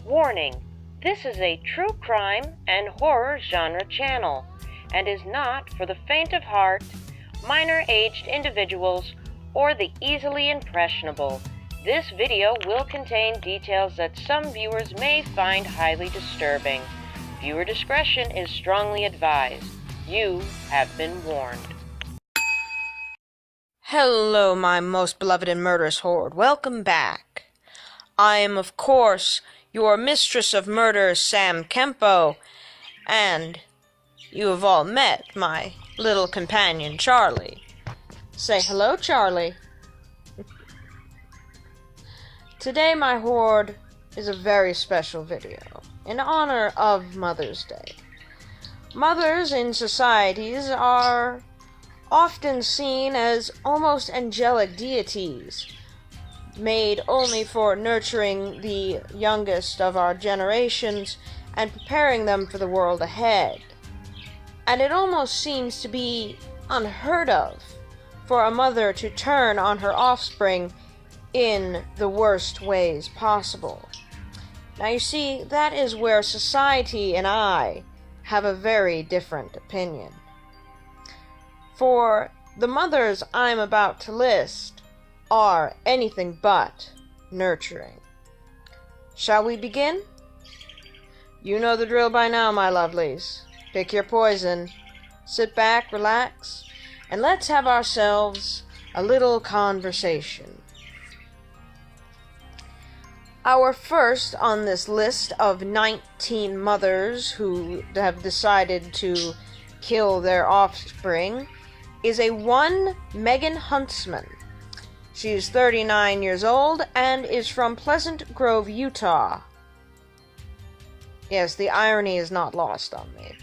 Warning: this is a true crime and horror genre channel and is not for the faint of heart, minor-aged individuals, or the easily impressionable. This video will contain details that some viewers may find highly disturbing. Viewer discretion is strongly advised. You have been warned. Hello, my most beloved and murderous horde. Welcome back. I am, of course, your mistress of murder, Sam Kempo, and you have all met my little companion, Charlie. Say hello, Charlie. Today, my horde is a very special video in honor of Mother's Day. Mothers in societies are often seen as almost angelic deities, made only for nurturing the youngest of our generations and preparing them for the world ahead. And it almost seems to be unheard of for a mother to turn on her offspring in the worst ways possible. Now you see, that is where society and I have a very different opinion. For the mothers I'm about to list are anything but nurturing. Shall we begin? You know the drill by now, my lovelies. Pick your poison, sit back, relax, and let's have ourselves a little conversation. Our first on this list of 19 mothers who have decided to kill their offspring is a one Megan Huntsman. She's 39 years old and is from Pleasant Grove, Utah. Yes, the irony is not lost on me.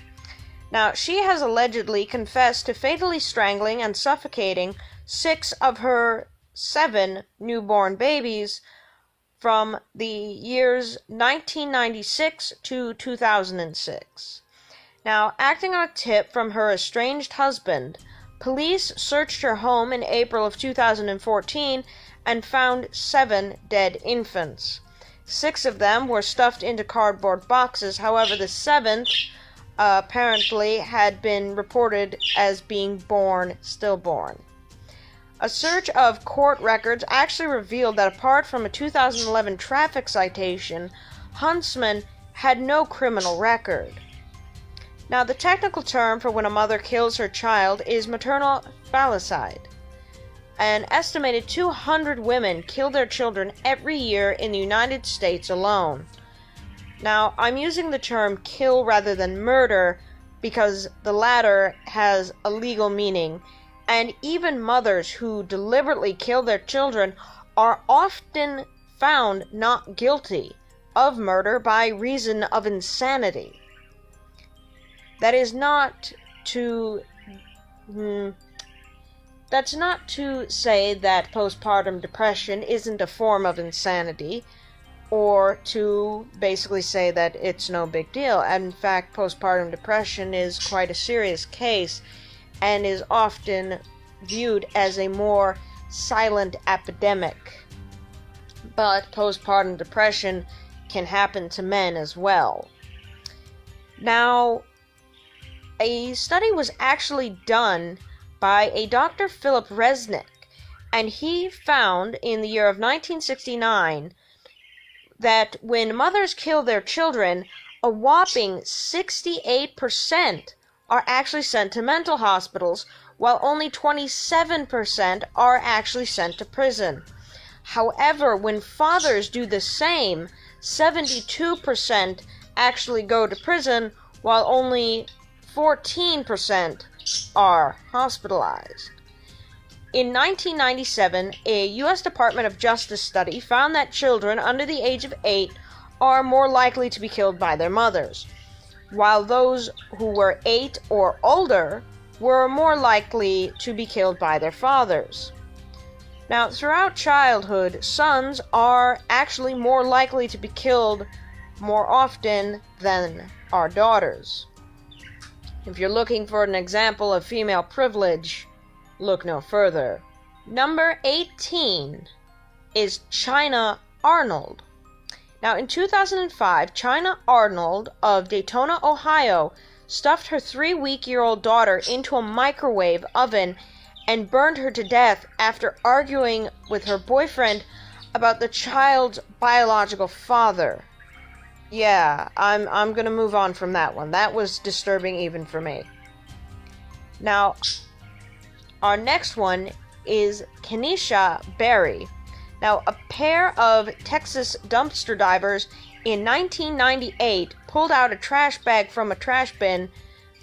Now, she has allegedly confessed to fatally strangling and suffocating 6 of her 7 newborn babies from the years 1996 to 2006. Now, acting on a tip from her estranged husband, police searched her home in April of 2014 and found 7 dead infants. 6 of them were stuffed into cardboard boxes. However, the 7th apparently had been reported as being stillborn. A search of court records actually revealed that apart from a 2011 traffic citation, Huntsman had no criminal record. Now, the technical term for when a mother kills her child is maternal phallicide. An estimated 200 women kill their children every year in the United States alone. Now, I'm using the term kill rather than murder because the latter has a legal meaning, and even mothers who deliberately kill their children are often found not guilty of murder by reason of insanity. That's not to say that postpartum depression isn't a form of insanity, or to basically say that it's no big deal. In fact, postpartum depression is quite a serious case and is often viewed as a more silent epidemic. But postpartum depression can happen to men as well. Now, a study was actually done by a Dr. Philip Resnick, and he found in the year of 1969 that when mothers kill their children, a whopping 68% are actually sent to mental hospitals, while only 27% are actually sent to prison. However, when fathers do the same, 72% actually go to prison, while only 14% are hospitalized. In 1997, a U.S. Department of Justice study found that children under the age of 8 are more likely to be killed by their mothers, while those who were 8 or older were more likely to be killed by their fathers. Now, throughout childhood, sons are actually more likely to be killed more often than our daughters. If you're looking for an example of female privilege, look no further. Number 18 is China Arnold. Now, in 2005, China Arnold of Daytona, Ohio, stuffed her 3-week-old daughter into a microwave oven and burned her to death after arguing with her boyfriend about the child's biological father. Yeah, I'm gonna move on from that one. That was disturbing even for me. Now, our next one is Kenesha Berry. Now, a pair of Texas dumpster divers in 1998 pulled out a trash bag from a trash bin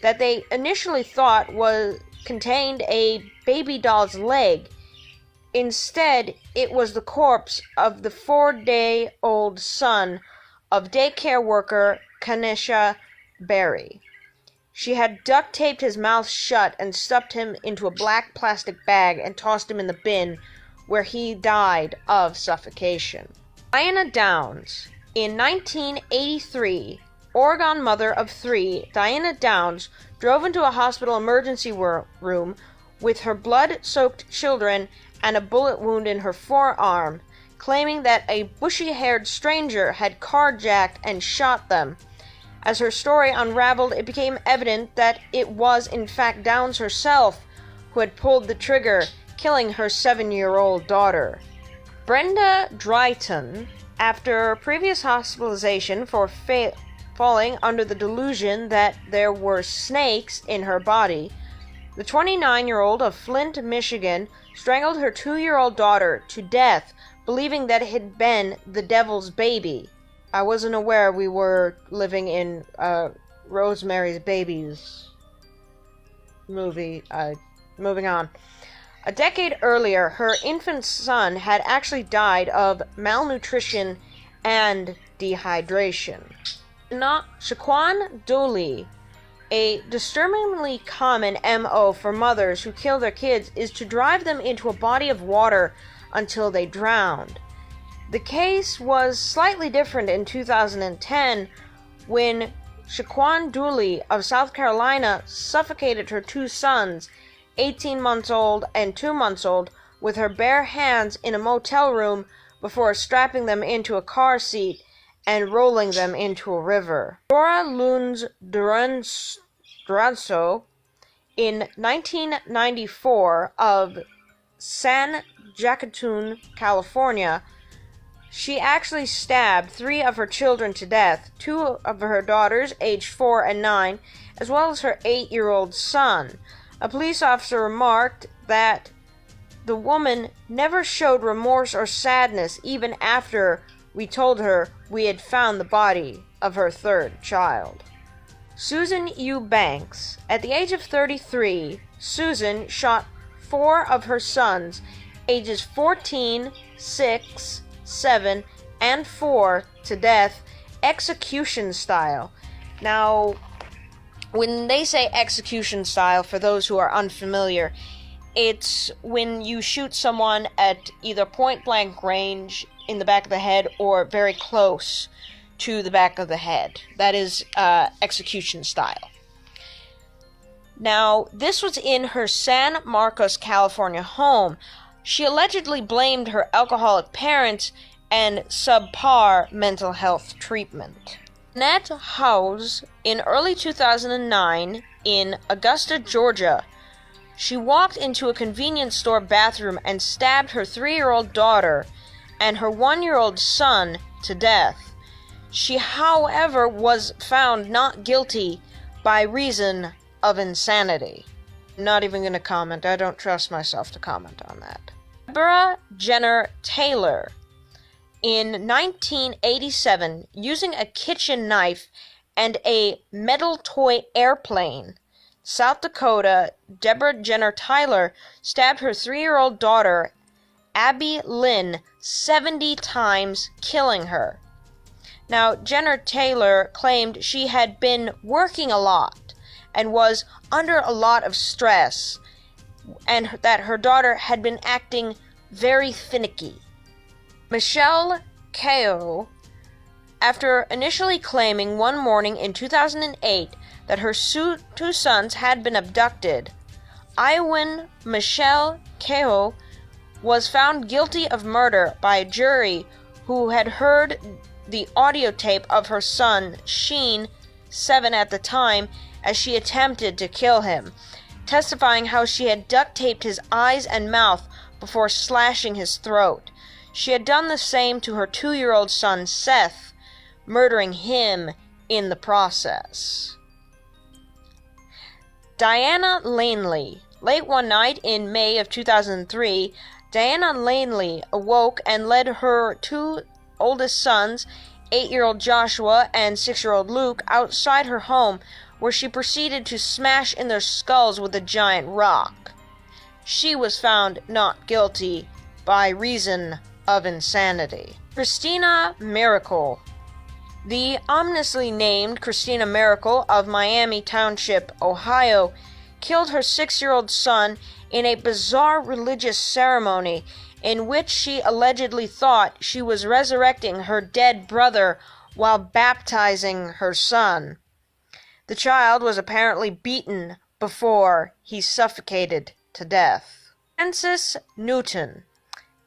that they initially thought contained a baby doll's leg. Instead, it was the corpse of the 4-day-old son of daycare worker Kenesha Berry. She had duct taped his mouth shut and stuffed him into a black plastic bag and tossed him in the bin, where he died of suffocation. Diana Downs. In 1983, Oregon mother of 3, Diana Downs, drove into a hospital emergency room with her blood-soaked children and a bullet wound in her forearm, claiming that a bushy-haired stranger had carjacked and shot them. As her story unraveled, it became evident that it was, in fact, Downs herself who had pulled the trigger, killing her 7-year-old daughter. Brenda Drayton, after previous hospitalization for falling under the delusion that there were snakes in her body, the 29-year-old of Flint, Michigan, strangled her 2-year-old daughter to death, believing that it had been the devil's baby. I wasn't aware we were living in Rosemary's Babies movie. Moving on. A decade earlier, her infant son had actually died of malnutrition and dehydration. Shaquan Dooley. A disturbingly common MO for mothers who kill their kids is to drive them into a body of water until they drowned. The case was slightly different in 2010 when Shaquan Dooley of South Carolina suffocated her 2 sons, 18 months old and 2 months old, with her bare hands in a motel room before strapping them into a car seat and rolling them into a river. Dora Luns Duranzo, in 1994, of San Jacatun, California, she actually stabbed 3 of her children to death, 2 of her daughters, aged 4 and 9, as well as her 8-year-old son. A police officer remarked that the woman never showed remorse or sadness even after we told her we had found the body of her 3rd child. Susan Eubanks. At the age of 33, Susan shot 4 of her sons, ages 14, 6, 7, and 4, to death, execution style. Now, when they say execution style, for those who are unfamiliar, it's when you shoot someone at either point-blank range in the back of the head or very close to the back of the head. That is execution style. Now, this was in her San Marcos, California home. She allegedly blamed her alcoholic parents and subpar mental health treatment. Annette Howes, in early 2009, in Augusta, Georgia, she walked into a convenience store bathroom and stabbed her 3-year-old daughter and her 1-year-old son to death. She, however, was found not guilty by reason of insanity. I'm not even going to comment. I don't trust myself to comment on that. Deborah Jenner Taylor. In 1987, using a kitchen knife and a metal toy airplane, South Dakota, Deborah Jenner Taylor stabbed her 3-year-old daughter, Abby Lynn, 70 times, killing her. Now, Jenner Taylor claimed she had been working a lot and was under a lot of stress, and that her daughter had been acting very finicky. Michelle Kao, after initially claiming one morning in 2008 that her 2 sons had been abducted, Iowan Michelle Kao was found guilty of murder by a jury who had heard the audio tape of her son, Sheen, 7 at the time, as she attempted to kill him, testifying how she had duct taped his eyes and mouth before slashing his throat. She had done the same to her 2-year-old son, Seth, murdering him in the process. Diana Laneley. Late one night in May of 2003, Diana Laneley awoke and led her 2 oldest sons, 8-year-old Joshua and 6-year-old Luke, outside her home, where she proceeded to smash in their skulls with a giant rock. She was found not guilty by reason of insanity. Christina Miracle. The ominously named Christina Miracle of Miami Township, Ohio, killed her 6-year-old son in a bizarre religious ceremony in which she allegedly thought she was resurrecting her dead brother while baptizing her son. The child was apparently beaten before he suffocated to death. Francis Newton.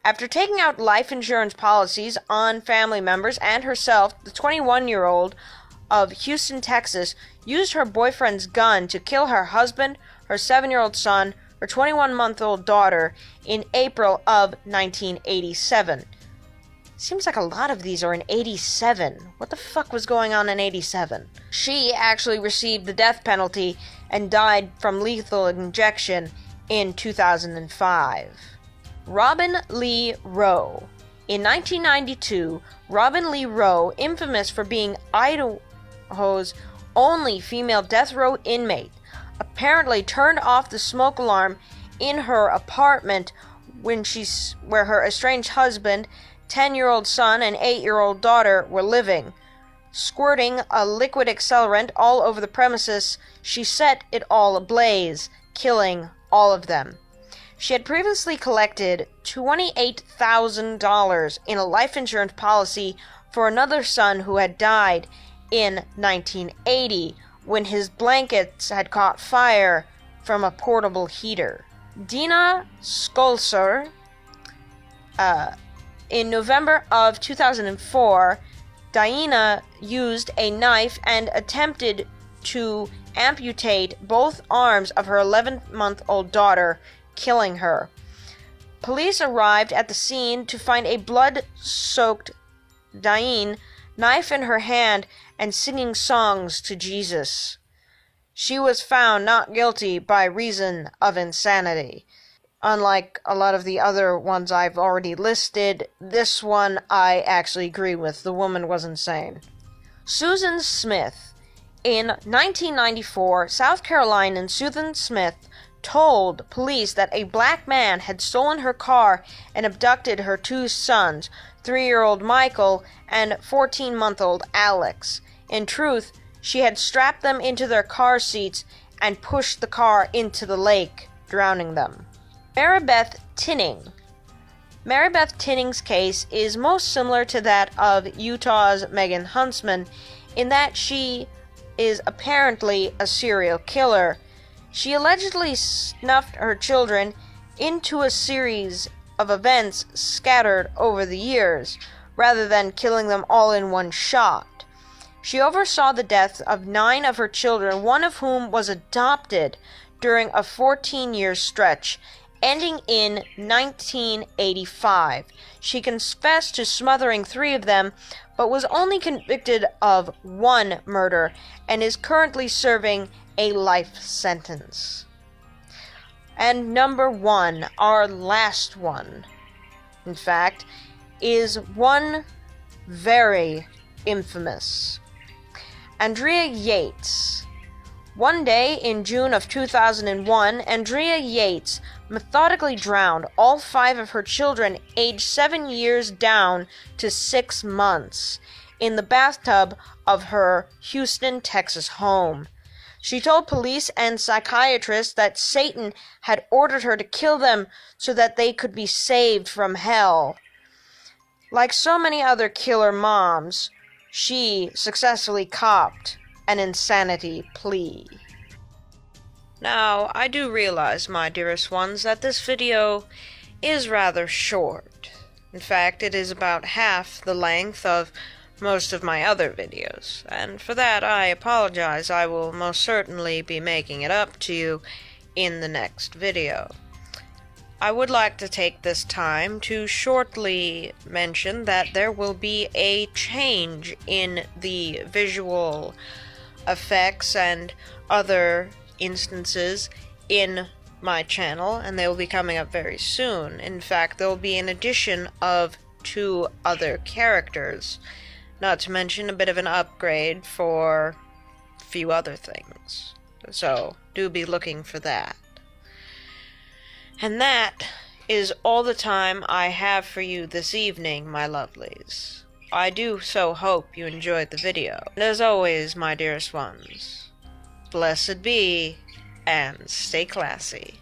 After taking out life insurance policies on family members and herself, the 21-year-old of Houston, Texas, used her boyfriend's gun to kill her husband, her 7-year-old son, her 21-month-old daughter in April of 1987. Seems like a lot of these are in 87. What the fuck was going on in 87? She actually received the death penalty and died from lethal injection in 2005. Robin Lee Rowe. In 1992, Robin Lee Rowe, infamous for being Idaho's only female death row inmate, apparently turned off the smoke alarm in her apartment where her estranged husband, 10-year-old son, and 8-year-old daughter were living. Squirting a liquid accelerant all over the premises, she set it all ablaze, killing all of them. She had previously collected $28,000 in a life insurance policy for another son who had died in 1980 when his blankets had caught fire from a portable heater. Dina Skolser. In November of 2004, Diana used a knife and attempted to amputate both arms of her 11-month-old daughter, killing her. Police arrived at the scene to find a blood-soaked Diane, knife in her hand, and singing songs to Jesus. She was found not guilty by reason of insanity. Unlike a lot of the other ones I've already listed, this one I actually agree with. The woman was insane. Susan Smith. In 1994, South Carolinian Susan Smith told police that a black man had stolen her car and abducted her 2 sons, 3-year-old Michael and 14-month-old Alex. In truth, she had strapped them into their car seats and pushed the car into the lake, drowning them. Maribeth Tinning. Maribeth Tinning's case is most similar to that of Utah's Megan Huntsman in that she is apparently a serial killer. She allegedly snuffed her children into a series of events scattered over the years, rather than killing them all in one shot. She oversaw the deaths of 9 of her children, one of whom was adopted during a 14-year stretch, ending in 1985. She confessed to smothering 3 of them, but was only convicted of 1 murder and is currently serving a life sentence. And number 1, our last one, in fact, is one very infamous. Andrea Yates. One day in June of 2001, Andrea Yates methodically drowned all 5 of her children, aged 7 years down to 6 months, in the bathtub of her Houston, Texas home. She told police and psychiatrists that Satan had ordered her to kill them so that they could be saved from hell. Like so many other killer moms, she successfully copped an insanity plea. Now, I do realize, my dearest ones, that this video is rather short. In fact, it is about half the length of most of my other videos, and for that I apologize. I will most certainly be making it up to you in the next video. I would like to take this time to shortly mention that there will be a change in the visual effects and other instances in my channel, and they will be coming up very soon. In fact, there will be an addition of 2 other characters, not to mention a bit of an upgrade for a few other things. So, do be looking for that. And that is all the time I have for you this evening, my lovelies. I do so hope you enjoyed the video. And as always, my dearest ones, blessed be, and stay classy.